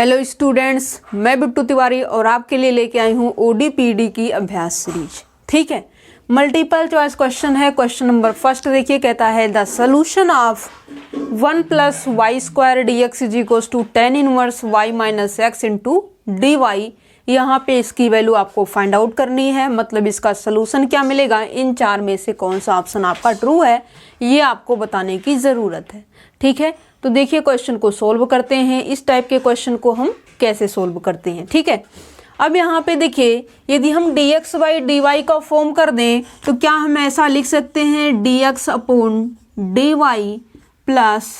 Hello students, मैं बिट्टू तिवारी और आपके लिए लेके आई हूँ ओडीपीडी की अभ्यास सीरीज। ठीक है, मल्टीपल चॉइस क्वेश्चन है। क्वेश्चन नंबर फर्स्ट देखिए, कहता है the solution of 1 + y² dx is equals to tan inverse y minus X into D Y. यहाँ पे इसकी वैल्यू आपको फाइंड आउट करनी है, मतलब इसका सोल्यूशन क्या मिलेगा, इन चार में से कौन सा ऑप्शन आपका ट्रू है ये आपको बताने की ज़रूरत है। ठीक है, तो देखिए क्वेश्चन को सोल्व करते हैं। इस टाइप के क्वेश्चन को हम कैसे सोल्व करते हैं। ठीक है, अब यहाँ पे देखिए, यदि हम dx बाई डी वाई का फॉर्म कर दें तो क्या हम ऐसा लिख सकते हैं dx upon d y plus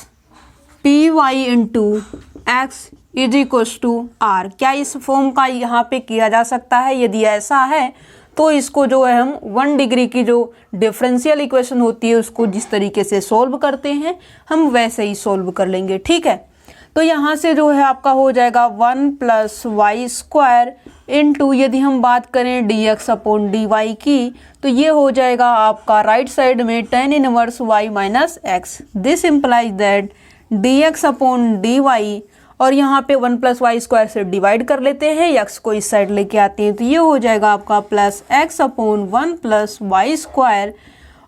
p y into x is equals to r. क्या इस फॉर्म का यहाँ पे किया जा सकता है? यदि ऐसा है तो इसको जो है हम 1 डिग्री की जो डिफरेंशियल इक्वेशन होती है उसको जिस तरीके से सोल्व करते हैं हम वैसे ही सोल्व कर लेंगे। ठीक है, तो यहाँ से जो है आपका हो जाएगा 1 + y² इंटू, यदि हम बात करें dx अपॉन डी वाई की, तो ये हो जाएगा आपका राइट साइड में tan inverse y minus x. This implies that dx upon d y, और यहाँ पे 1 + y² से डिवाइड कर लेते हैं, x को इस साइड लेके आते हैं तो ये हो जाएगा आपका प्लस x अपॉन 1 + y²,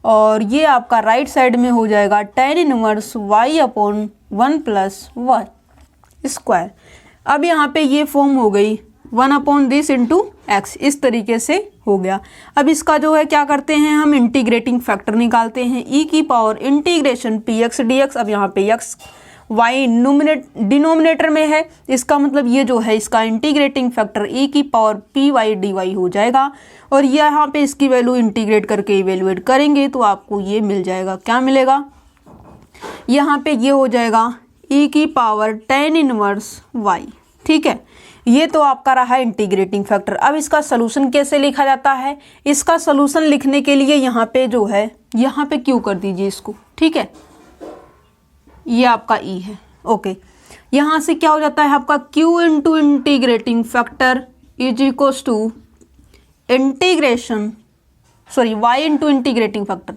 और ये आपका राइट साइड में हो जाएगा tan inverse y upon 1 + y²। अब यहाँ पे ये फॉर्म हो गई 1 अपॉन दिस इंटू एक्स, इस तरीके से हो गया। अब इसका जो है क्या करते हैं, हम इंटीग्रेटिंग फैक्टर निकालते हैं, e की पावर इंटीग्रेशन px dx। अब यहाँ पे x y डिनोमिनेटर में है, इसका मतलब ये जो है इसका इंटीग्रेटिंग फैक्टर e की power p y d y हो जाएगा, और यहाँ पे इसकी वैल्यू इंटीग्रेट करके इवेल्युएट करेंगे तो आपको ये मिल जाएगा। क्या मिलेगा, यहाँ पे ये हो जाएगा e की पावर tan इनवर्स y। ठीक है, ये तो आपका रहा इंटीग्रेटिंग फैक्टर। अब इसका सोल्यूशन कैसे लिखा जाता है, इसका सोल्यूशन लिखने के लिए यहाँ पे जो है, यहाँ पे क्यू कर दीजिए इसको। ठीक है, ये आपका ई है। ओके, यहाँ से क्या हो जाता है आपका q into integrating factor is equals to integration, sorry y into integrating factor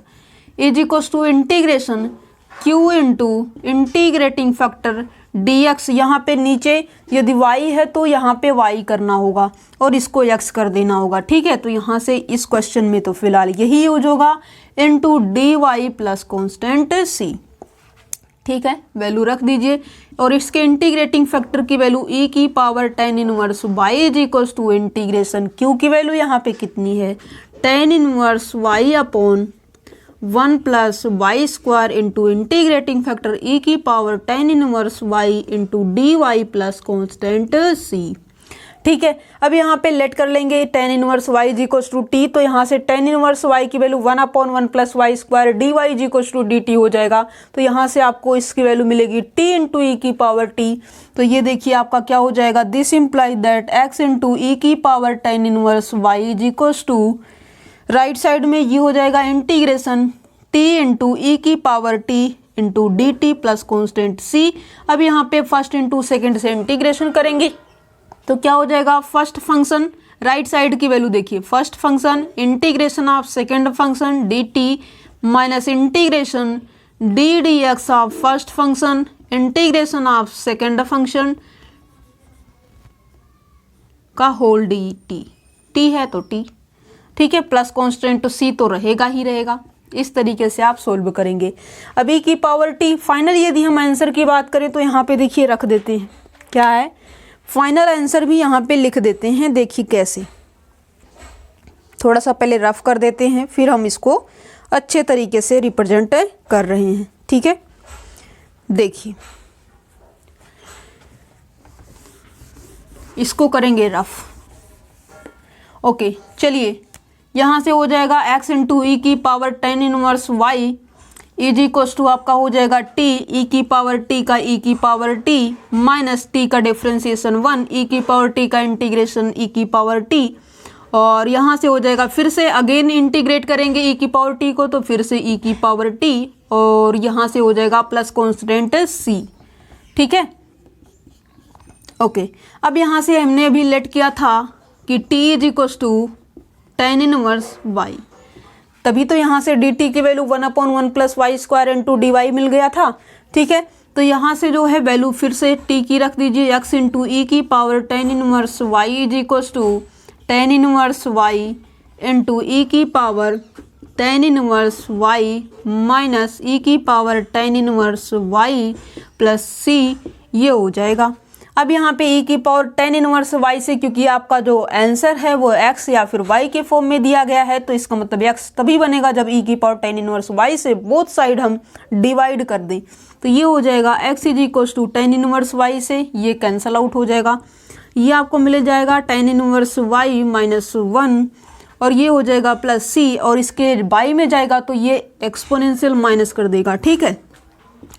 is equals to integration q into integrating factor dx। यहाँ पे नीचे यदि y है तो यहाँ पे y करना होगा और इसको x कर देना होगा। ठीक है, तो यहाँ से इस क्वेश्चन में तो फिलहाल यही यूज होगा, into D y plus constant c। ठीक है, वैल्यू रख दीजिए, और इसके इंटीग्रेटिंग फैक्टर की वैल्यू e की power tan inverse y is equals to integration q की वैल्यू यहाँ पे कितनी है, tan inverse y upon 1 + y² into integrating factor e की power tan inverse y into D y plus constant c। ठीक है, अब यहाँ पे लेट कर लेंगे tan inverse y is equals to t, तो यहाँ से tan इनवर्स y की value 1 upon 1 + y² d y is equals to dt हो जाएगा। तो यहाँ से आपको इसकी वैल्यू मिलेगी t इंटू ई की पावर t। तो ये देखिए आपका क्या हो जाएगा, this implies that x into e की power tan inverse y is equals to, right side में ये हो जाएगा इंटीग्रेशन t इंटू ई की power t into d t plus constant c। अब यहाँ पे फर्स्ट इंटू सेकेंड से इंटीग्रेशन करेंगे तो क्या हो जाएगा, फर्स्ट फंक्शन राइट साइड की वैल्यू देखिए, first function integration of second function d t minus integration d d x of first function integration of second function का होल डी टी, टी है तो टी। ठीक है, प्लस कॉन्स्टेंट तो सी तो रहेगा ही रहेगा। इस तरीके से आप सोल्व करेंगे। अब ई की पावर टी, फाइनल यदि हम आंसर की बात करें तो यहाँ पे देखिए रख देते हैं, क्या है फाइनल आंसर भी यहाँ पे लिख देते हैं। देखिए कैसे, थोड़ा सा पहले रफ कर देते हैं फिर हम इसको अच्छे तरीके से रिप्रेजेंट कर रहे हैं। ठीक है, देखिए इसको करेंगे रफ। ओके, चलिए यहाँ से हो जाएगा x इंटू ई की power tan inverse y is equals to आपका हो जाएगा t e की पावर t का e की पावर t माइनस t का डिफ्रेंसिएशन 1 e की पावर t का इंटीग्रेशन e की पावर t, और यहाँ से हो जाएगा फिर से अगेन इंटीग्रेट करेंगे e की पावर t को तो फिर से e की पावर t, और यहाँ से हो जाएगा प्लस कॉन्स्टेंट c। ठीक है, ओके, अब यहाँ से हमने अभी लेट किया था कि t is equals to tan inverse y, तभी तो यहाँ से dt की value 1 upon 1 + y² into D y मिल गया था। ठीक है, तो यहाँ से जो है वैल्यू फिर से टी की रख दीजिए, एक्स इंटू ई की power tan inverse y is equals to tan inverse y into e की power tan inverse y minus e की power tan inverse y plus c, ये हो जाएगा। अब यहाँ पे ई की पावर टेन इनवर्स वाई से, क्योंकि आपका जो आंसर है वो एक्स या फिर वाई के फॉर्म में दिया गया है, तो इसका मतलब एक्स तभी बनेगा जब ई की पावर टेन इनवर्स वाई से बोथ साइड हम डिवाइड कर दें। तो ये हो जाएगा x is equals to tan inverse y से ये कैंसल आउट हो जाएगा, ये आपको मिल जाएगा tan inverse y minus one, और ये हो जाएगा प्लस सी, और इसके बाई में जाएगा तो ये एक्सपोनेंशियल माइनस कर देगा, ठीक है,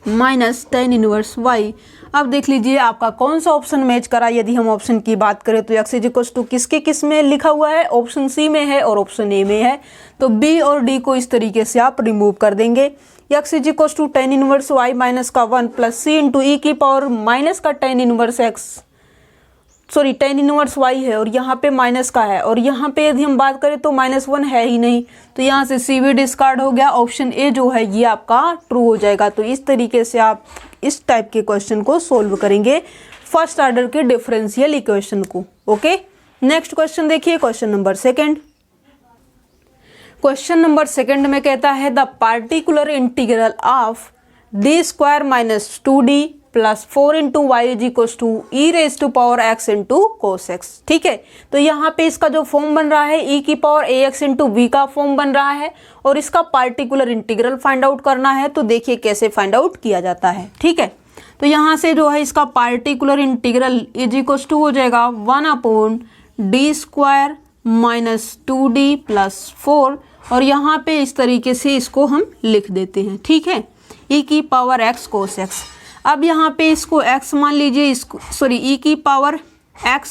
माइनस टेन इनवर्स वाई। अब देख लीजिए आपका कौन सा ऑप्शन मैच करा। यदि हम ऑप्शन की बात करें तो एक्स इज इक्वल्स टू किसके किस में लिखा हुआ है, ऑप्शन सी में है और ऑप्शन ए में है, तो बी और डी को इस तरीके से आप रिमूव कर देंगे। X is equals to tan inverse y minus का one plus c into e की पावर माइनस का tan inverse x, sorry tan inverse y है और यहाँ पे माइनस का है, और यहाँ पे यदि हम बात करें तो माइनस वन है ही नहीं, तो यहाँ से सी भी डिस्कार्ड हो गया, ऑप्शन ए जो है ये आपका ट्रू हो जाएगा। तो इस तरीके से आप इस टाइप के क्वेश्चन को सोल्व करेंगे, फर्स्ट ऑर्डर के डिफरेंशियल इक्वेशन को। ओके, नेक्स्ट क्वेश्चन देखिए, question number second. Question number second में कहता है the particular integral of d square minus two d plus four into y is equal to e raise to power x into cos x. ठीक है, तो यहाँ पे इसका जो फॉर्म बन रहा है ई की power a x into v का फॉर्म बन रहा है, और इसका पार्टिकुलर इंटीग्रल फाइंड आउट करना है। तो देखिए कैसे फाइंड आउट किया जाता है। ठीक है, तो यहाँ से जो है इसका particular integral is equal to हो जाएगा one upon d square minus two d plus four, और यहाँ पे इस तरीके से इसको हम लिख देते हैं। ठीक है, ई की पावर एक्स कोस एक्स। अब यहाँ पे इसको x मान लीजिए, इसको सॉरी e की पावर x,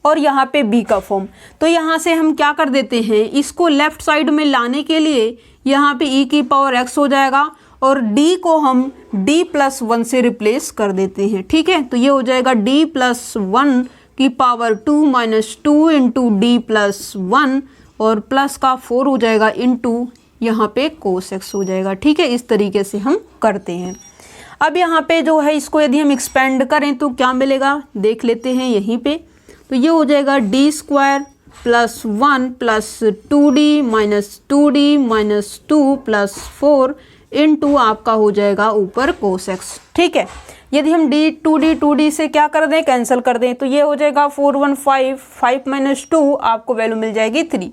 और यहाँ पे b का फॉर्म। तो यहाँ से हम क्या कर देते हैं, इसको लेफ्ट साइड में लाने के लिए यहाँ पे e की पावर x हो जाएगा, और d को हम d प्लस वन से रिप्लेस कर देते हैं। ठीक है, तो ये हो जाएगा d प्लस वन की power two minus two into d plus one, और प्लस का फोर हो जाएगा इंटू यहाँ पे कोस एक्स हो जाएगा। ठीक है, इस तरीके से हम करते हैं। अब यहाँ पे जो है इसको यदि हम एक्सपेंड करें तो क्या मिलेगा, देख लेते हैं यहीं पे। तो ये हो जाएगा d square plus one plus two D minus two plus four into आपका हो जाएगा ऊपर कोस एक्स। ठीक है, यदि हम टू डी से क्या कर दें, कैंसिल कर दें, तो ये हो जाएगा 415, 5 माइनस टू आपको वैल्यू मिल जाएगी 3।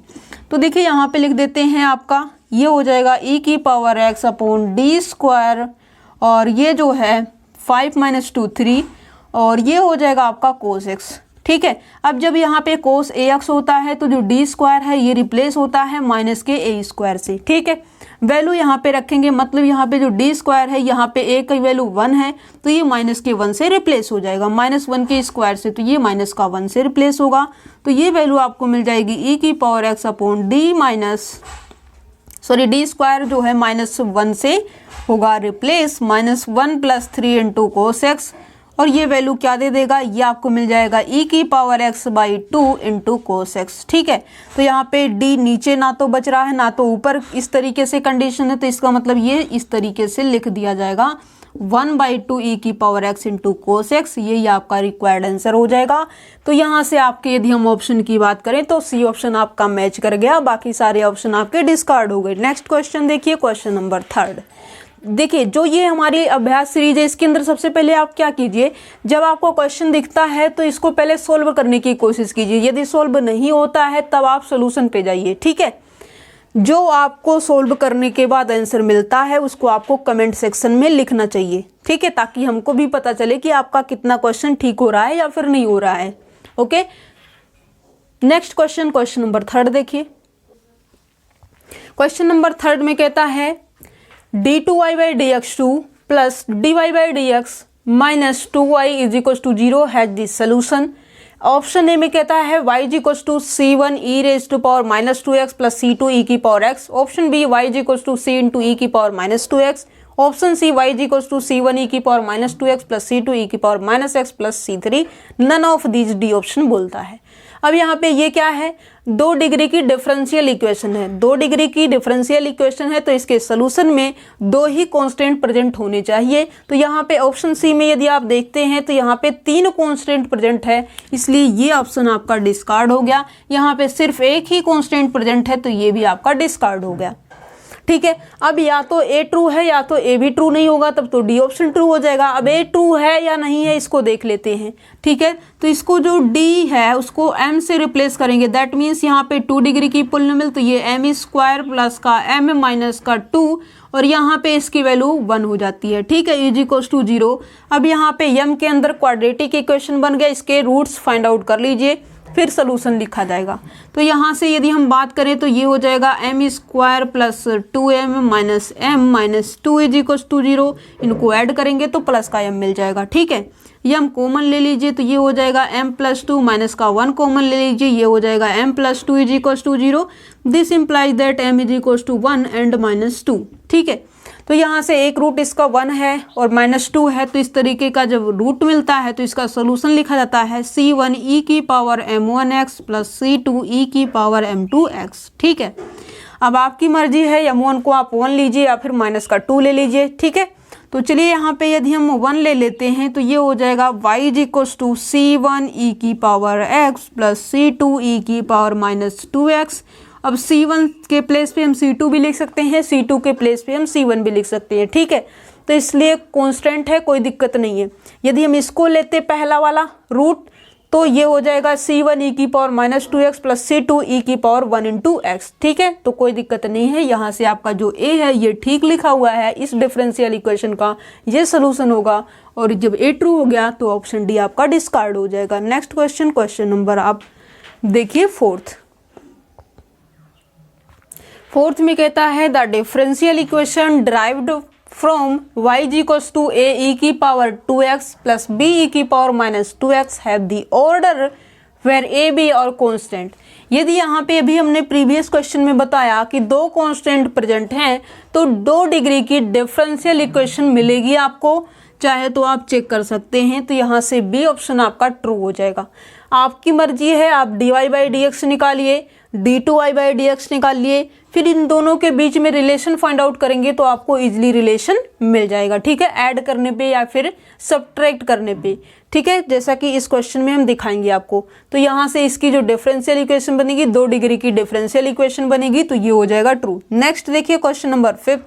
तो देखिए यहाँ पे लिख देते हैं आपका, ये हो जाएगा ई की power x upon d square, और ये जो है 5 माइनस टू 3, और ये हो जाएगा आपका कोस एक्स। ठीक है, अब जब यहाँ पे कोस ए एक्स होता है तो जो डी स्क्वायर है ये रिप्लेस होता है माइनस के ए स्क्वायर से। ठीक है, वैल्यू यहाँ पे रखेंगे, मतलब यहाँ पे जो डी स्क्वायर है यहाँ पे ए की वैल्यू 1 है, तो ये माइनस के 1 से रिप्लेस हो जाएगा, माइनस 1 के स्क्वायर से, तो ये माइनस का 1 से रिप्लेस होगा। तो ये वैल्यू आपको मिल जाएगी ई की power x upon d square जो है माइनस 1 से होगा replace minus 1 plus 3 into cos x, और ये वैल्यू क्या दे देगा, ये आपको मिल जाएगा ई की power x by 2 into cos x. ठीक है, तो यहाँ पे डी नीचे ना तो बच रहा है ना तो ऊपर, इस तरीके से कंडीशन है, तो इसका मतलब ये इस तरीके से लिख दिया जाएगा 1/2 ई की power x into cos x, यही आपका रिक्वायर्ड आंसर हो जाएगा। तो यहाँ से आपके यदि हम ऑप्शन की बात करें तो सी ऑप्शन आपका मैच कर गया, बाकी सारे ऑप्शन आपके डिस्कार्ड हो गए। नेक्स्ट क्वेश्चन देखिए, क्वेश्चन नंबर थर्ड। देखिए जो ये हमारी अभ्यास सीरीज है, इसके अंदर सबसे पहले आप क्या कीजिए, जब आपको क्वेश्चन दिखता है तो इसको पहले सोल्व करने की कोशिश कीजिए। यदि सोल्व नहीं होता है तब आप सोल्यूशन पे जाइए। ठीक है, जो आपको सोल्व करने के बाद आंसर मिलता है उसको आपको कमेंट सेक्शन में लिखना चाहिए। ठीक है, ताकि हमको भी पता चले कि आपका कितना क्वेश्चन ठीक हो रहा है या फिर नहीं हो रहा है। Okay, next question, question number third देखिए। क्वेश्चन नंबर थर्ड में कहता है d2y/dx2 plus dy/dx minus 2y is equal to 0 has the solution. Option A में कहता है y is equal to c1 e raise to power minus 2x plus c2 e की power x। Option B y is equal to c into e की power minus 2x। Option C y is equals to c1 e की power minus 2x plus c2 e की power minus x plus c3, none of these D option बोलता है। अब यहाँ पे ये क्या है, 2 डिग्री की डिफरेंशियल इक्वेशन है। 2 डिग्री की डिफरेंशियल इक्वेशन है तो इसके सोल्यूशन में 2 ही कांस्टेंट प्रेजेंट होने चाहिए। तो यहाँ पे ऑप्शन सी में यदि आप देखते हैं तो यहाँ पे 3 कांस्टेंट प्रेजेंट है, इसलिए ये ऑप्शन आपका डिस्कार्ड हो गया। यहाँ पे सिर्फ एक ही कांस्टेंट प्रेजेंट है तो ये भी आपका डिस्कार्ड हो गया। ठीक है, अब या तो ए ट्रू है या तो ए भी ट्रू नहीं होगा, तब तो डी ऑप्शन ट्रू हो जाएगा। अब ए ट्रू है या नहीं है इसको देख लेते हैं। ठीक है, तो इसको जो डी है उसको एम से रिप्लेस करेंगे, दैट मीन्स यहाँ पे 2 डिग्री की पॉलिनोमियल तो ये एम स्क्वायर प्लस का एम माइनस का 2 और यहाँ पे इसकी वैल्यू 1 हो जाती है। ठीक है, इज इक्वल्स टू 0। अब यहाँ पे एम के अंदर क्वाड्रेटिक इक्वेशन बन गया, इसके रूट्स फाइंड आउट कर लीजिए, फिर सोल्यूशन लिखा जाएगा। तो यहाँ से यदि हम बात करें तो ये हो जाएगा m square plus 2m minus m minus 2 is equals to 0। इनको ऐड करेंगे तो प्लस का m मिल जाएगा। ठीक है, ये हम कॉमन ले लीजिए तो ये हो जाएगा m प्लस 2 माइनस का 1 कॉमन ले लीजिए, ये हो जाएगा m plus 2 is equals to 0। This implies that m is equals to 1 and minus 2। ठीक है, तो यहाँ से एक रूट इसका 1 है और माइनस 2 है, तो इस तरीके का जब रूट मिलता है तो इसका सोल्यूशन लिखा जाता है c1 e की power m1x plus c2 e की पावर m2x। ठीक है, अब आपकी मर्जी है, m1 को आप 1 लीजिए या फिर माइनस का 2 ले लीजिए। ठीक है, तो चलिए यहाँ पे यदि हम 1 ले लेते हैं तो ये हो जाएगा y is equals to c1 e की power x plus c2 e की पावर माइनस 2x। अब c1 के प्लेस पे हम c2 भी लिख सकते हैं, c2 के प्लेस पे हम c1 भी लिख सकते हैं। ठीक है, तो इसलिए कांस्टेंट है, कोई दिक्कत नहीं है। यदि हम इसको लेते पहला वाला रूट तो ये हो जाएगा c1 e की power minus 2x plus c2 e की पावर 1 इंटू एक्स। ठीक है, तो कोई दिक्कत नहीं है। यहाँ से आपका जो a है ये ठीक लिखा हुआ है, इस डिफरेंशियल इक्वेशन का ये सोल्यूशन होगा। और जब a ट्रू हो गया तो ऑप्शन डी आपका डिस्कार्ड हो जाएगा। नेक्स्ट क्वेश्चन, क्वेश्चन नंबर आप देखिए फोर्थ में कहता है the differential equation derived from y is equals to a e की power 2x plus b e की power minus 2x have the order where a b और कांस्टेंट। यदि यहाँ पे अभी हमने प्रीवियस क्वेश्चन में बताया कि 2 कांस्टेंट प्रेजेंट हैं तो 2 डिग्री की डिफरेंशियल इक्वेशन मिलेगी आपको, चाहे तो आप चेक कर सकते हैं। तो यहाँ से बी ऑप्शन आपका ट्रू हो जाएगा। आपकी मर्जी है, आप dy बाई डी एक्स निकालिए, d2y बाई डी एक्स निकालिए, फिर इन दोनों के बीच में रिलेशन फाइंड आउट करेंगे तो आपको इजीली रिलेशन मिल जाएगा। ठीक है, ऐड करने पे या फिर सब्ट्रैक्ट करने पे। ठीक है, जैसा कि इस क्वेश्चन में हम दिखाएंगे आपको। तो यहाँ से इसकी जो डिफरेंशियल इक्वेशन बनेगी 2 डिग्री की डिफरेंशियल इक्वेशन बनेगी, तो ये हो जाएगा ट्रू। नेक्स्ट देखिए question number 5।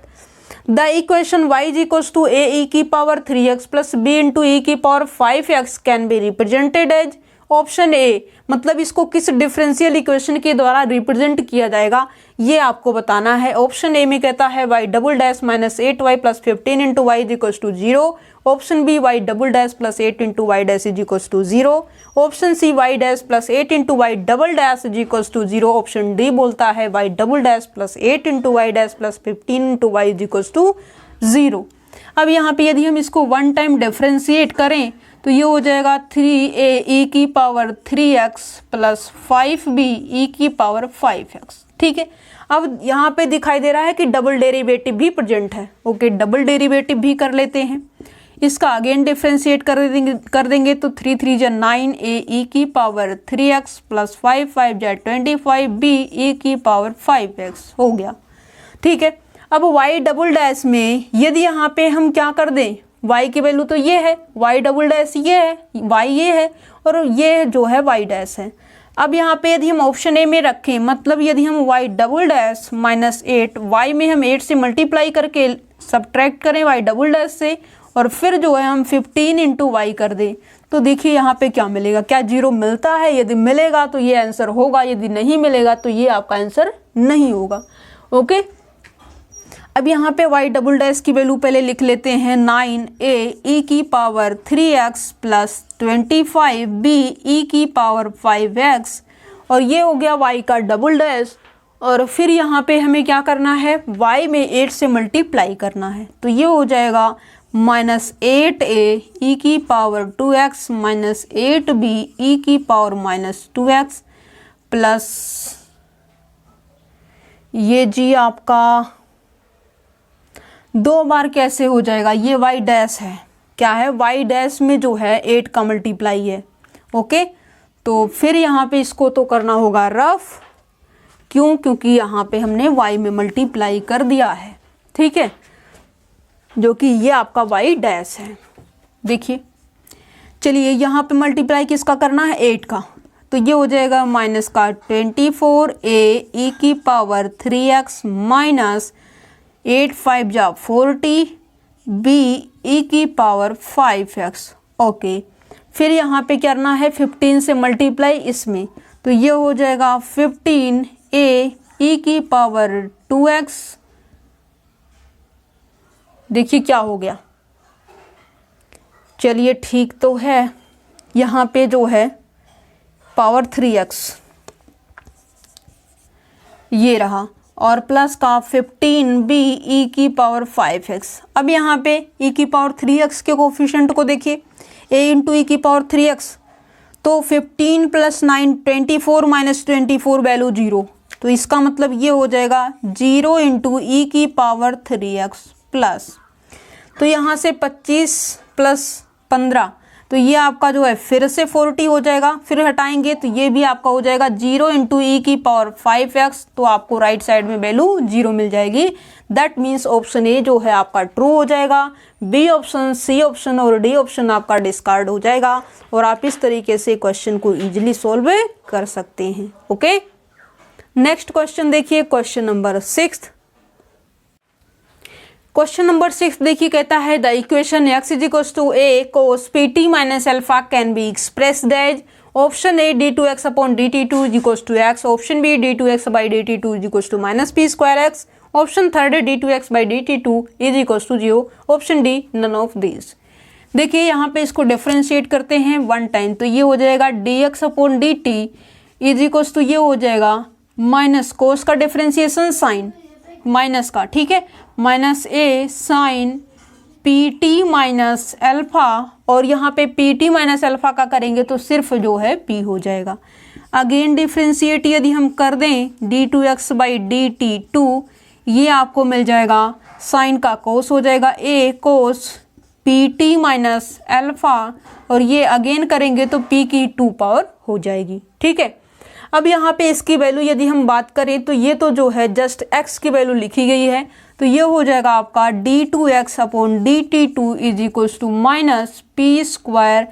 The equation y is equals to a e की power 3x plus b into e की power 5x can be represented as option A. मतलब इसको किस डिफरेंशियल इक्वेशन के द्वारा रिप्रेजेंट किया जाएगा ये आपको बताना है। ऑप्शन ए में कहता है y double dash minus 8y plus 15 into y is equals to 0। Option B y double dash plus 8 into y dash is equals to 0। Option C y dash plus 8 into y double dash is equals to 0। Option D बोलता है y double dash plus 8 into y dash plus 15 into y is equals to 0। अब यहाँ पे यदि हम इसको 1 time differentiate करें तो ये हो जाएगा 3a e की power 3x plus 5b e की पावर 5x। ठीक है, अब यहाँ पे दिखाई दे रहा है कि डबल डेरिवेटिव भी प्रेजेंट है। ओके, डबल डेरिवेटिव भी कर लेते हैं। इसका अगेन डिफरेंशिएट कर देंगे तो 3 3 जा 9a e की पावर 3x प्लस 5 5 जा 25b e की पावर 5x हो गया। ठीक है, अब y डबल डैश में यदि यहाँ पे हम क्या कर दें, y की वैल्यू तो ये है, y डबल डैश ये है, y ये है और ये जो है y डैश है। अब यहाँ पे यदि हम ऑप्शन ए में रखें, मतलब यदि हम y double dash minus 8, y में हम 8 से मल्टीप्लाई करके सब्ट्रैक्ट करें y डबल डैश से और फिर जो है हम 15 इंटू वाई कर दें तो देखिए यहाँ पे क्या मिलेगा। क्या 0 मिलता है? यदि मिलेगा तो ये आंसर होगा, यदि नहीं मिलेगा तो ये आपका आंसर नहीं होगा। ओके, अब यहाँ पे y डबल डैश की वैल्यू पहले लिख लेते हैं 9a e की power 3x plus 25b e की पावर 5x और ये हो गया y का डबल डैश। और फिर यहाँ पे हमें क्या करना है, y में 8 से मल्टीप्लाई करना है तो ये हो जाएगा माइनस 8a e की power 2x minus 8b e की पावर माइनस 2x प्लस ये जी आपका 2 बार कैसे हो जाएगा, ये वाई डैश है, क्या है, वाई डैश में जो है 8 का मल्टीप्लाई है। ओके, तो फिर यहाँ पे इसको तो करना होगा रफ, क्यों, क्योंकि यहाँ पे हमने y में मल्टीप्लाई कर दिया है, ठीक है, जो कि ये आपका y डैश है। देखिए, चलिए यहाँ पे मल्टीप्लाई किसका करना है, 8 का, तो ये हो जाएगा माइनस का 24a e की पावर 3x माइनस 8 5 जा 40 b e की पावर 5x। ओके, फिर यहाँ पे करना है 15 से मल्टीप्लाई इसमें, तो ये हो जाएगा 15a e की पावर 2x। देखिए क्या हो गया, चलिए ठीक तो है, यहाँ पे जो है पावर 3x ये रहा, और प्लस का 15b e की पावर 5x। अब यहाँ पे e की पावर 3x के कोफिशिएंट को देखिए, a इंटू ई की पावर 3x, तो 15 प्लस 9 24 माइनस 24 वैल्यू 0, तो इसका मतलब ये हो जाएगा 0 इंटू ई की पावर 3x प्लस, तो यहाँ से 25 प्लस 15, तो ये आपका जो है फिर से 40 हो जाएगा, फिर हटाएंगे तो ये भी आपका हो जाएगा 0 इंटू ई की पावर 5x, तो आपको राइट साइड में वैल्यू 0 मिल जाएगी। दैट मीन्स ऑप्शन ए जो है आपका ट्रू हो जाएगा, बी ऑप्शन, सी ऑप्शन और डी ऑप्शन आपका डिस्कार्ड हो जाएगा, और आप इस तरीके से क्वेश्चन को इजिली सोल्व कर सकते हैं। ओके, नेक्स्ट क्वेश्चन देखिए, क्वेश्चन नंबर 6। क्वेश्चन नंबर 6 देखिए, कहता है the equation x is equal to a cos pt minus alpha can be expressed as option A d2x upon dt2 is equal to x, option B d2x by dt2 is equal to minus p square x, option third है d2x by dt2 is equal to 0, option D none of this. देखिए यहाँ पे इसको differentiate करते हैं 1 time, तो ये हो जाएगा dx upon dt is equal to ये हो जाएगा माइनस कोस का डिफरेंशिएशन साइन माइनस का, ठीक है, minus a sine p t minus alpha, और यहाँ पे पी टी माइनस अल्फा का करेंगे तो सिर्फ जो है पी हो जाएगा। अगेन डिफ्रेंशिएट यदि हम कर दें d two x by d t two, ये आपको मिल जाएगा साइन का कोस हो जाएगा a cos p t minus alpha, और ये अगेन करेंगे तो पी की 2 पावर हो जाएगी, ठीक है। अब यहाँ पे इसकी वैल्यू यदि हम बात करें तो ये तो जो है जस्ट x की वैल्यू लिखी गई है, तो ये हो जाएगा आपका d2x upon dt2 is equal to minus p square,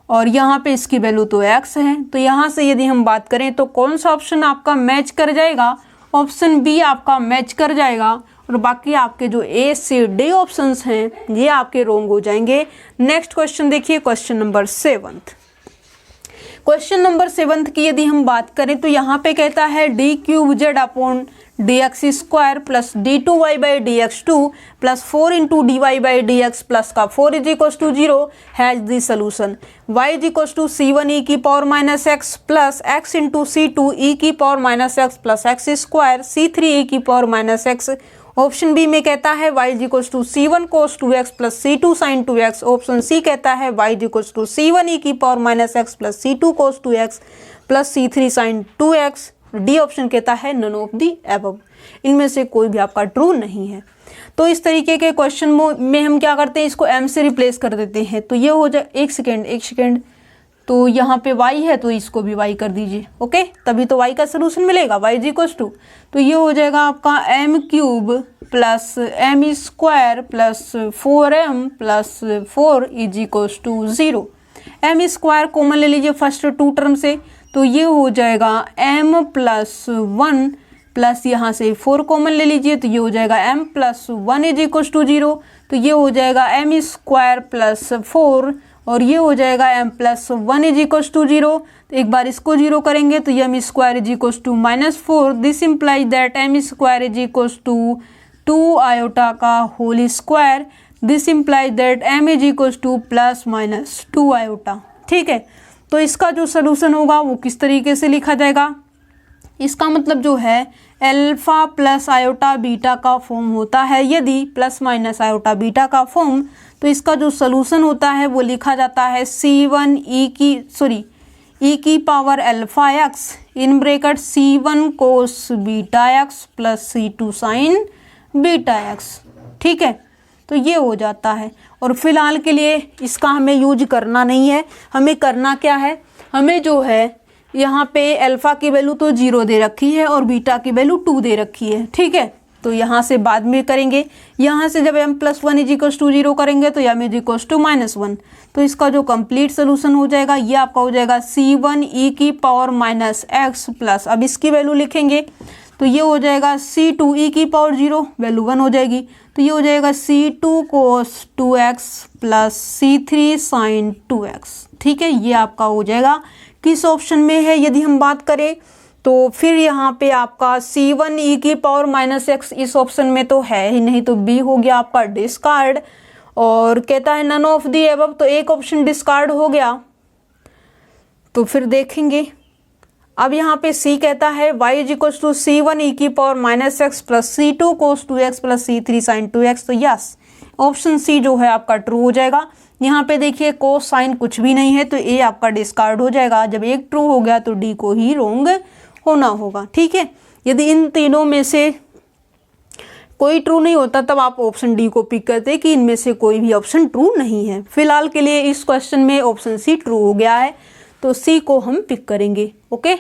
और यहाँ पे इसकी वैल्यू तो x है, तो यहाँ से यदि हम बात करें तो कौन सा ऑप्शन आपका मैच कर जाएगा, ऑप्शन बी आपका मैच कर जाएगा, और बाकी आपके जो ए सी डी ऑप्शंस हैं ये आपके रॉन्ग हो जाएंगे। नेक्स्ट क्वेश्चन देखिए, क्वेश्चन नंबर 7। क्वेश्चन नंबर 7 की यदि हम बात करें तो यहाँ पे कहता है d cube z upon d x square plus d two y by d x two plus 4 into D y by d x plus का 4 is equal to 0 has the solution y is equal to c one e की power minus x plus x into c two e की power minus x plus x square c three e की power minus x. Option B में कहता है y is equal to c one cos 2x plus c two sine 2x। Option c कहता है y is equal to c one e की power minus x plus c two cos 2x plus c three sine 2x। D option कहता है none of the above. इनमें से कोई भी आपका ट्रू नहीं है। तो इस तरीके के क्वेश्चन में हम क्या करते हैं, इसको m से रिप्लेस कर देते हैं। तो ये हो जाए एक सेकेंड, तो यहाँ पे y है तो इसको भी y कर दीजिए, ओके, तभी तो y का सोल्यूशन मिलेगा। y इज इक्वल टू, तो ये हो जाएगा आपका m cube plus m square plus 4m plus 4 is equal to 0। m square common ले लीजिए फर्स्ट 2 टर्म से, तो ये हो जाएगा m प्लस 1 प्लस यहाँ से 4 कॉमन ले लीजिए, तो ये हो जाएगा m plus 1 is equal to 0। तो ये हो जाएगा m स्क्वायर प्लस 4 और ये हो जाएगा m plus 1 is equal to 0। तो एक बार इसको 0 करेंगे तो m square is equal to -4। This implies that m square is equal to 2 iota का whole square. This implies that m is equal to plus minus 2 iota. ठीक है, तो इसका जो सोल्यूशन होगा वो किस तरीके से लिखा जाएगा, इसका मतलब जो है अल्फा प्लस आयोटा बीटा का फॉर्म होता है। यदि प्लस माइनस आयोटा बीटा का फॉर्म, तो इसका जो सोल्यूशन होता है वो लिखा जाता है C1 e की power alpha x in bracket C1 cos beta x plus C2 sign beta x. ठीक है, तो ये हो जाता है। और फिलहाल के लिए इसका हमें यूज करना नहीं है, हमें करना क्या है, हमें जो है यहाँ पे अल्फ़ा की वैल्यू तो 0 दे रखी है और बीटा की वैल्यू 2 दे रखी है, ठीक है। तो यहाँ से बाद में करेंगे, यहाँ से जब m+1 इज 0 करेंगे तो m इज -1, तो इसका जो कंप्लीट सोल्यूशन हो जाएगा ये आपका हो जाएगा c1 e⁻⁻x प्लस, अब इसकी वैल्यू लिखेंगे तो ये हो जाएगा c2 e⁻0 वैल्यू 1 हो जाएगी, तो ये हो जाएगा c2 cos 2x plus c3 sin 2x, ठीक है। ये आपका हो जाएगा किस ऑप्शन में है यदि हम बात करें तो फिर यहाँ पे आपका c1 e⁻⁻x इस ऑप्शन में तो है ही नहीं, तो b हो गया आपका डिस्कार्ड। और कहता है नन ऑफ दी अबव, तो एक ऑप्शन डिस्कार्ड हो गया। तो फिर देखेंगे, अब यहाँ पे c कहता है y = c1 e⁻⁻x plus c2 cos 2x plus c3 sin 2x, तो यस ऑप्शन सी जो है आपका ट्रू हो जाएगा। यहाँ पे देखिए कोस साइन कुछ भी नहीं है तो ए आपका डिस्कार्ड हो जाएगा। जब एक ट्रू हो गया तो डी को ही रॉन्ग होना होगा, ठीक है। यदि इन तीनों में से कोई ट्रू नहीं होता तब आप ऑप्शन डी को पिक करते कि इनमें से कोई भी ऑप्शन ट्रू नहीं है। फिलहाल के लिए इस क्वेश्चन में ऑप्शन सी ट्रू हो गया है तो सी को हम पिक करेंगे, ओके।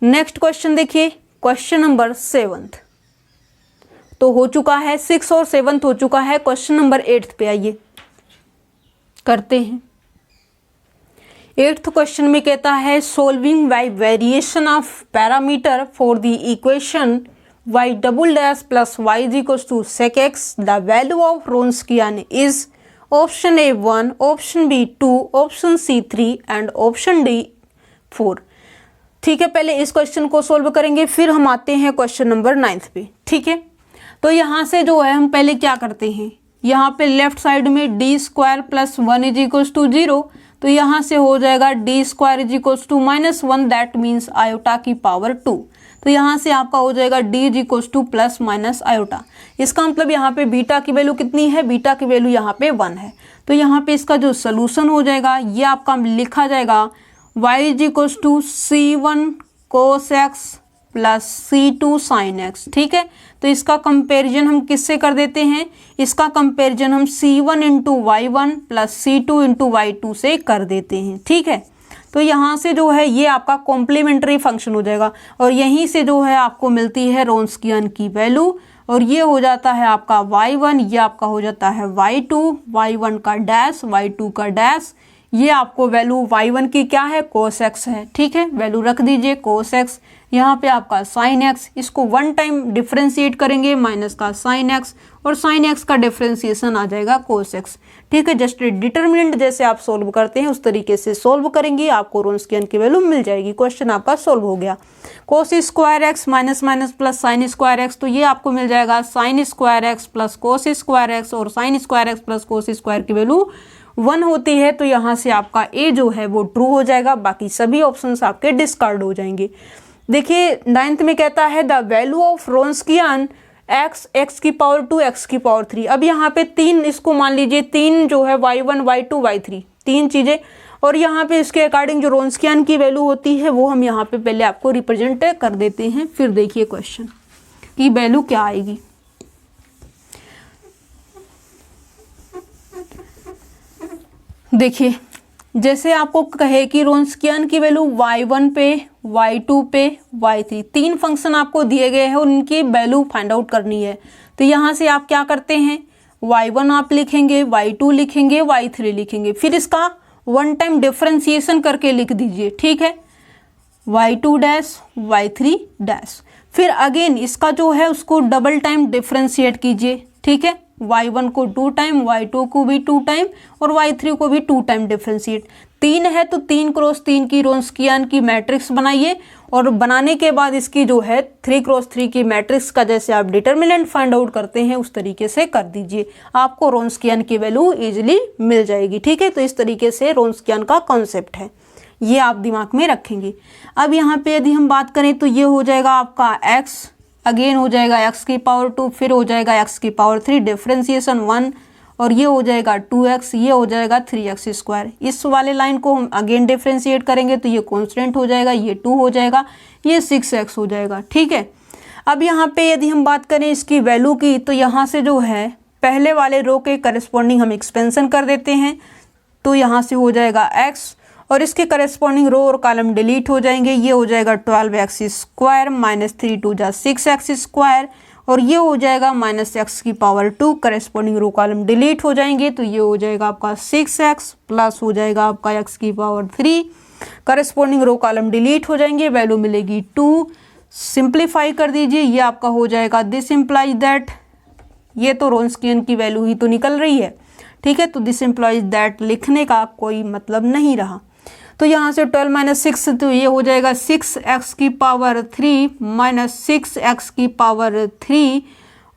नेक्स्ट क्वेश्चन देखिए, क्वेश्चन नंबर 7 तो हो चुका है, 6 और 7 हो चुका है। क्वेश्चन नंबर 8 पे आइए करते हैं। 8th क्वेश्चन में कहता है solving by variation of parameter for the equation y double dash plus y = sec x the value of Wronskian is option A 1, option B 2, option C 3 and option D 4। ठीक है, पहले इस question को solve करेंगे फिर हम आते हैं क्वेश्चन नंबर 9 पे, ठीक है। तो यहाँ से जो है हम पहले क्या करते हैं, यहाँ पे लेफ्ट साइड में d² + 1 = 0, तो यहाँ से हो जाएगा d² = -1 दैट मीन्स आयोटा की पावर 2। तो यहाँ से आपका हो जाएगा d = ± आयोटा। इसका मतलब यहाँ पे बीटा की वैल्यू कितनी है, बीटा की वैल्यू यहाँ पे 1 है। तो यहाँ पे इसका जो सोल्यूशन हो जाएगा ये आपका लिखा जाएगा y = c1 cos x plus c2 sin x, ठीक है। तो इसका कंपैरिजन हम किससे कर देते हैं, इसका कंपैरिजन हम c1 × y1 plus c2 × y2 से कर देते हैं, ठीक है। तो यहाँ से जो है ये आपका कॉम्प्लीमेंट्री फंक्शन हो जाएगा और यहीं से जो है आपको मिलती है Wronskian की वैल्यू और ये हो जाता है आपका y1, ये आपका हो जाता है y2, y1 का डैश, y2 का डैश, ये आपको वैल्यू y1 की क्या है, cos x है, ठीक है। वैल्यू रख दीजिए cos x, यहाँ पे आपका sin x, इसको 1 टाइम डिफ्रेंशिएट करेंगे माइनस का sin x और sin x का डिफ्रेंशिएशन आ जाएगा cos x, ठीक है। जस्ट डिटर्मिनेंट जैसे आप सोल्व करते हैं उस तरीके से सोल्व करेंगे, आपको Wronskian की वैल्यू मिल जाएगी। क्वेश्चन आपका सोल्व हो गया। cos² x minus minus plus sin² x, तो ये आपको मिल जाएगा sin² x plus cos² x और sin² x प्लस cos² की वैल्यू 1 होती है। तो यहाँ से आपका ए जो है वो ट्रू हो जाएगा, बाकी सभी ऑप्शंस आपके डिस्कार्ड हो जाएंगे। देखिए 9th में कहता है the value of Wronskian x की पावर 2 x की पावर 3। अब यहाँ पे 3, इसको मान लीजिए 3 जो है y1 y2 y3 3 चीज़ें, और यहाँ पे इसके अकॉर्डिंग जो Wronskian की वैल्यू होती है वो हम यहाँ पे पहले आपको रिप्रेजेंट कर देते हैं, फिर देखिए क्वेश्चन की वैल्यू क्या आएगी। देखिए जैसे आपको कहे कि Wronskian की वैल्यू y1 पे, y2 पे, y3 3 फंक्शन आपको दिए गए हैं और उनकी वैल्यू फाइंड आउट करनी है। तो यहाँ से आप क्या करते हैं, y1 आप लिखेंगे, y2 लिखेंगे, y3 लिखेंगे, फिर इसका 1 टाइम डिफ्रेंशिएशन करके लिख दीजिए, ठीक है। y2 डैश y3 डैश, फिर अगेन इसका जो है उसको डबल टाइम डिफ्रेंशिएट कीजिए, ठीक है। y1 को 2 टाइम, y2 को भी 2 टाइम और y3 को भी 2 टाइम डिफ्रेंशिएट। 3 है तो 3 × 3 की Wronskian की मैट्रिक्स बनाइए और बनाने के बाद इसकी जो है 3 × 3 की मैट्रिक्स का जैसे आप डिटर्मिनेंट फाइंड आउट करते हैं उस तरीके से कर दीजिए, आपको Wronskian की वैल्यू इजीली मिल जाएगी, ठीक है। तो इस तरीके से Wronskian का कॉन्सेप्ट है, ये आप दिमाग में रखेंगे। अब यहाँ पे यदि हम बात करें तो ये हो जाएगा आपका x, अगेन हो जाएगा x की पावर 2, फिर हो जाएगा x की पावर 3, डिफ्रेंशिएशन 1 और ये हो जाएगा 2x, ये हो जाएगा 3x²। इस वाले लाइन को हम अगेन डिफ्रेंशिएट करेंगे तो ये कांस्टेंट हो जाएगा, ये 2 हो जाएगा, ये 6x हो जाएगा, ठीक है। अब यहाँ पे यदि हम बात करें इसकी वैल्यू की, तो यहाँ से जो है पहले वाले रो के करस्पॉन्डिंग हम एक्सपेंशन कर देते हैं, तो यहाँ से हो जाएगा x और इसके करस्पॉन्डिंग रो और कॉलम डिलीट हो जाएंगे। ये हो जाएगा 12x स्क्वायर माइनस 3 2 जा 6x स्क्वायर और ये हो जाएगा माइनस x की power 2, corresponding row column delete हो जाएंगे, तो ये हो जाएगा आपका 6x प्लस हो जाएगा आपका x की power 3, corresponding row column delete हो जाएंगे, वैल्यू मिलेगी 2। सिंप्लीफाई कर दीजिए, ये आपका हो जाएगा दिस इम्प्लाइज दैट, ये तो रोन्सकियन की वैल्यू ही तो निकल रही है, ठीक है, तो दिस इम्प्लाइज दैट लिखने का कोई मतलब नहीं रहा। तो यहाँ से 12 माइनस 6, तो ये हो जाएगा 6x की पावर 3 माइनस 6x की पावर 3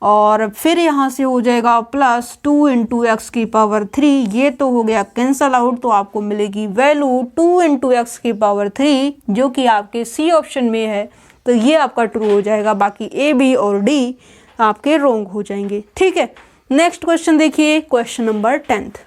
और फिर यहाँ से हो जाएगा प्लस 2 इंटू एक्स की पावर 3, ये तो हो गया कैंसल आउट, तो आपको मिलेगी वैल्यू 2 इंटू एक्स की पावर 3 जो कि आपके सी ऑप्शन में है, तो ये आपका ट्रू हो जाएगा, बाकी ए बी और डी आपके रॉन्ग हो जाएंगे, ठीक है। नेक्स्ट क्वेश्चन देखिए, क्वेश्चन नंबर 10th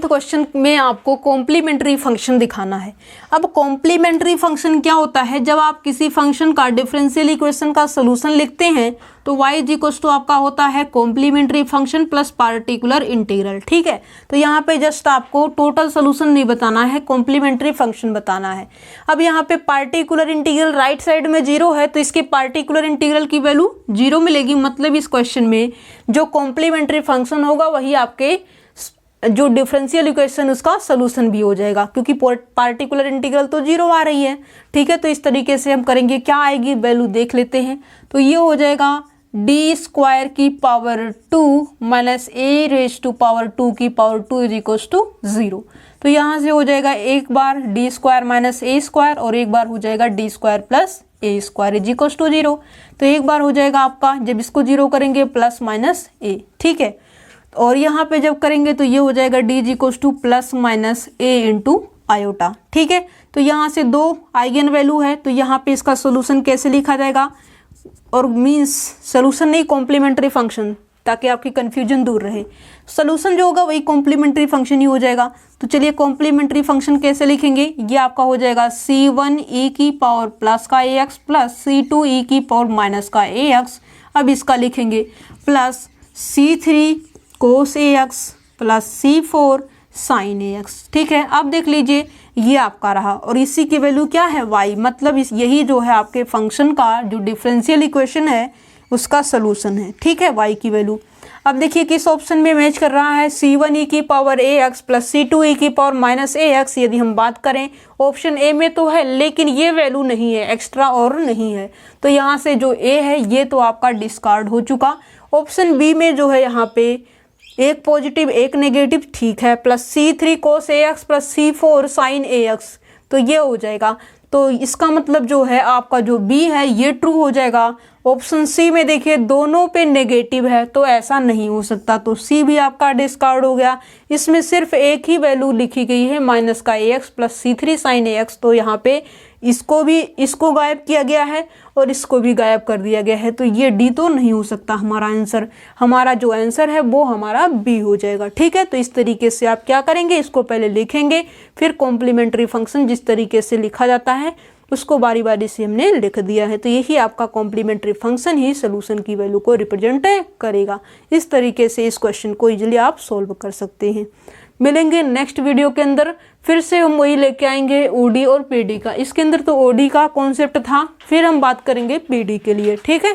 क्वेश्चन में आपको कॉम्प्लीमेंट्री फंक्शन दिखाना है। अब कॉम्प्लीमेंट्री फंक्शन क्या होता है, जब आप किसी फंक्शन का डिफरेंशियल इक्वेशन का सोल्यूशन लिखते हैं तो y इज इक्वल टू आपका होता है complementary function plus particular integral, ठीक है। तो यहाँ पे जस्ट आपको टोटल सोल्यूशन नहीं बताना है, कॉम्प्लीमेंट्री फंक्शन बताना है। अब यहाँ पे पार्टिकुलर इंटीग्रल राइट साइड में 0 है, तो इसके पार्टिकुलर इंटीग्रल की वैल्यू 0 मिलेगी, मतलब इस क्वेश्चन में जो कॉम्प्लीमेंट्री फंक्शन होगा वही आपके जो डिफरेंशियल इक्वेशन उसका सोल्यूशन भी हो जाएगा, क्योंकि पार्टिकुलर इंटीग्रल तो 0 आ रही है, ठीक है। तो इस तरीके से हम करेंगे, क्या आएगी वैल्यू देख लेते हैं, तो ये हो जाएगा डी स्क्वायर की power 2 minus a raise to power 2 की पावर 2 इज इक्वल टू 0। तो यहाँ से हो जाएगा एक बार d square minus a square और एक बार हो जाएगा d square plus a square is equal to 0। तो एक बार हो जाएगा आपका, जब इसको 0 करेंगे प्लस माइनस ए, ठीक है, और यहाँ पे जब करेंगे तो ये हो जाएगा D is equal to plus minus A into iota, ठीक है। तो यहाँ से 2 आइगन वैल्यू है, तो यहाँ पे इसका सोल्यूशन कैसे लिखा जाएगा, और मीन्स सोल्यूशन नहीं कॉम्प्लीमेंट्री फंक्शन, ताकि आपकी कंफ्यूजन दूर रहे। सोल्यूशन जो होगा वही कॉम्प्लीमेंट्री फंक्शन ही हो जाएगा। तो चलिए कॉम्प्लीमेंट्री फंक्शन कैसे लिखेंगे, ये आपका हो जाएगा c1 e की पावर प्लस का ax प्लस c2 e की पावर माइनस का ax। अब इसका लिखेंगे plus c3 cos ax plus c4 sin ax, ठीक है। अब देख लीजिए ये आपका रहा और इसी की वैल्यू क्या है y, मतलब यही जो है आपके फंक्शन का जो डिफरेंशियल इक्वेशन है उसका सोल्यूशन है, ठीक है, y की वैल्यू। अब देखिए किस ऑप्शन में मैच कर रहा है, c1 e की power ax plus c2 e की पावर माइनस ax। यदि हम बात करें ऑप्शन ए में तो है, लेकिन ये वैल्यू नहीं है, एक्स्ट्रा और नहीं है, तो यहाँ से जो ए है ये तो आपका डिस्कार्ड हो चुका। ऑप्शन बी में जो है यहाँ पे एक पॉजिटिव एक नेगेटिव, ठीक है, plus c3 cos ax plus c4 sin ax, तो ये हो जाएगा। तो इसका मतलब जो है आपका जो बी है ये ट्रू हो जाएगा। ऑप्शन सी में देखिए दोनों पे नेगेटिव है, तो ऐसा नहीं हो सकता, तो सी भी आपका डिस्कार्ड हो गया। इसमें सिर्फ एक ही वैल्यू लिखी गई है माइनस का ax plus c3 sin ax, तो यहाँ पे इसको गायब किया गया है और इसको भी गायब कर दिया गया है, तो ये डी तो नहीं हो सकता हमारा आंसर। हमारा जो आंसर है वो हमारा बी हो जाएगा, ठीक है। तो इस तरीके से आप क्या करेंगे, इसको पहले लिखेंगे, फिर कॉम्प्लीमेंट्री फंक्शन जिस तरीके से लिखा जाता है उसको बारी बारी से हमने लिख दिया है। तो यही आपका कॉम्प्लीमेंट्री फंक्शन ही सोल्यूशन की वैल्यू को रिप्रेजेंट करेगा। इस तरीके से इस क्वेश्चन को इजीली आप सॉल्व कर सकते हैं। मिलेंगे नेक्स्ट वीडियो के अंदर, फिर से हम वही लेके आएंगे ओडी और पीडी का। इसके अंदर तो ओडी का कॉन्सेप्ट था, फिर हम बात करेंगे पीडी के लिए, ठीक है।